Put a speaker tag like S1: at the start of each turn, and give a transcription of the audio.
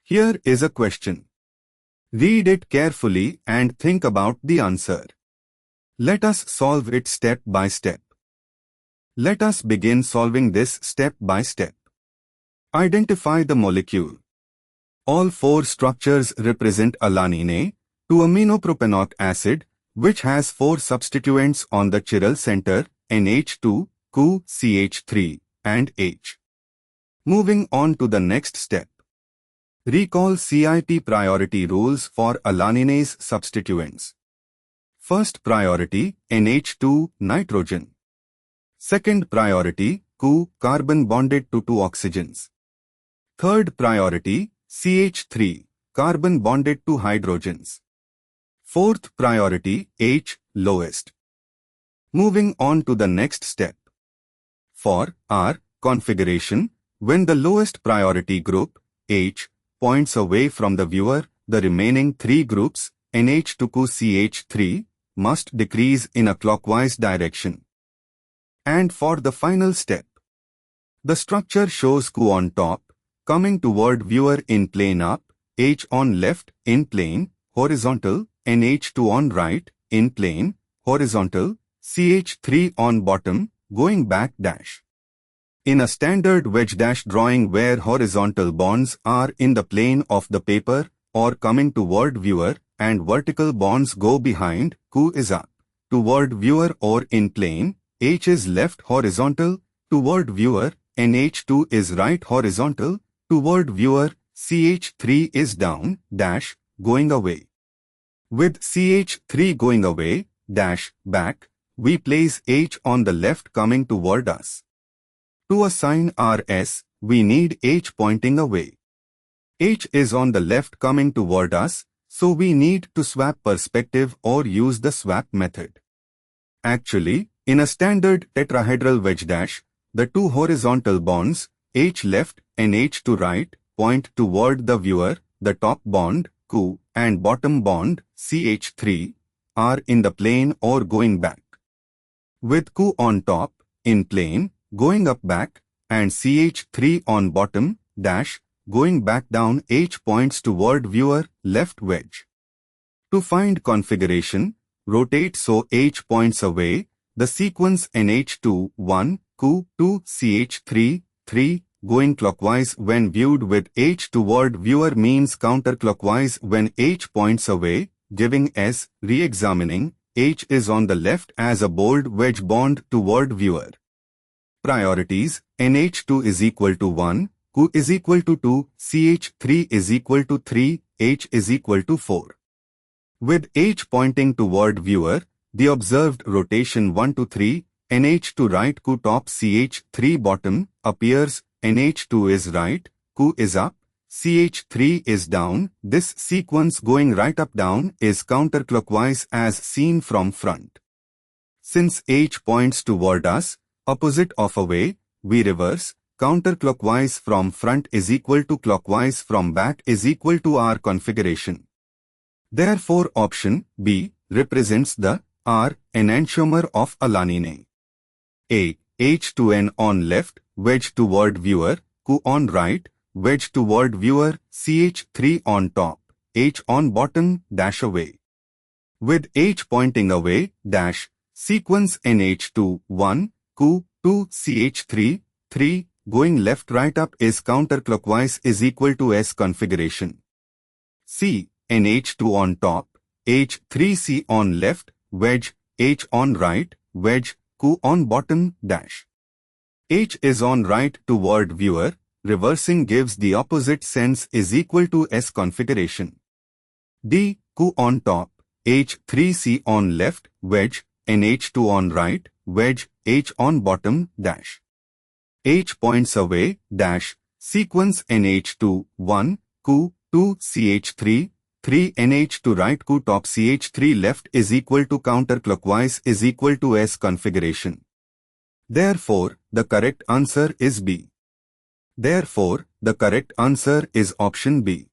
S1: Here is a question. Read it carefully and think about the answer. Let us solve it step by step. Let us begin solving this step by step. Identify the molecule. All four structures represent alanine, 2-aminopropanoic acid, which has four substituents on the chiral center, NH2, ChO, CH3, and H. Moving on to the next step. Recall CIP priority rules for alaninase substituents. First priority, NH2, nitrogen. Second priority, ChO, carbon bonded to two oxygens. Third priority, CH3, carbon bonded to hydrogens. Fourth priority, H, lowest. Moving on to the next step. For R configuration, when the lowest priority group, H, points away from the viewer, the remaining three groups, NH2, ChO, CH3, must decrease in a clockwise direction. And for the final step, the structure shows ChO on top, coming toward viewer in plane up, H on left, in plane, horizontal, NH2 on right, in plane, horizontal, CH3 on bottom, going back dash. In a standard wedge dash drawing where horizontal bonds are in the plane of the paper or coming toward viewer and vertical bonds go behind, ChO is up, toward viewer or in plane, H is left horizontal, toward viewer, NH2 is right horizontal, toward viewer, CH3 is down, dash, going away. With CH3 going away, dash, back, we place H on the left coming toward us. To assign RS, we need H pointing away. H is on the left coming toward us, so we need to swap perspective or use the swap method. Actually, in a standard tetrahedral wedge dash, the two horizontal bonds, H left and H to right, point toward the viewer, the top bond, ChO, and bottom bond, CH3, are in the plane or going back. With ChO on top, in plane, going up back, and CH3 on bottom, dash, going back down, H points toward viewer, left wedge. To find configuration, rotate so H points away, the sequence NH2, 1, ChO, 2, CH3, 3, going clockwise when viewed with H toward viewer means counterclockwise when H points away, giving S, re-examining, H is on the left as a bold wedge bond toward viewer. Priorities, NH2 is equal to 1, ChO is equal to 2, CH3 is equal to 3, H is equal to 4. With H pointing toward viewer, the observed rotation 1 to 3, NH2 right, ChO top, CH3 bottom, appears, NH2 is right, ChO is up, CH3 is down. This sequence going right up down is counterclockwise as seen from front. Since H points toward us, opposite of away, we reverse, counterclockwise from front is equal to clockwise from back is equal to our configuration. Therefore option B represents the R enantiomer of alanine. A. H2N on left, wedge toward viewer, ChO on right, wedge toward viewer, CH3 on top, H on bottom, dash away. With H pointing away, dash, sequence NH2, 1, ChO, 2, CH3, 3, going left right up is counterclockwise is equal to S configuration. C. NH2 on top, H3C on left, wedge, H on right, wedge, ChO on bottom, dash. H is on right toward viewer, reversing gives the opposite sense is equal to S configuration. D. ChO on top, H3C on left, wedge, NH2 on right, wedge, H on bottom, dash. H points away, dash, sequence NH2, 1, ChO, 2, CH3, 3 NH2 right, ChO top, CH3 left is equal to counterclockwise is equal to S configuration. Therefore, the correct answer is B. Therefore, the correct answer is option B.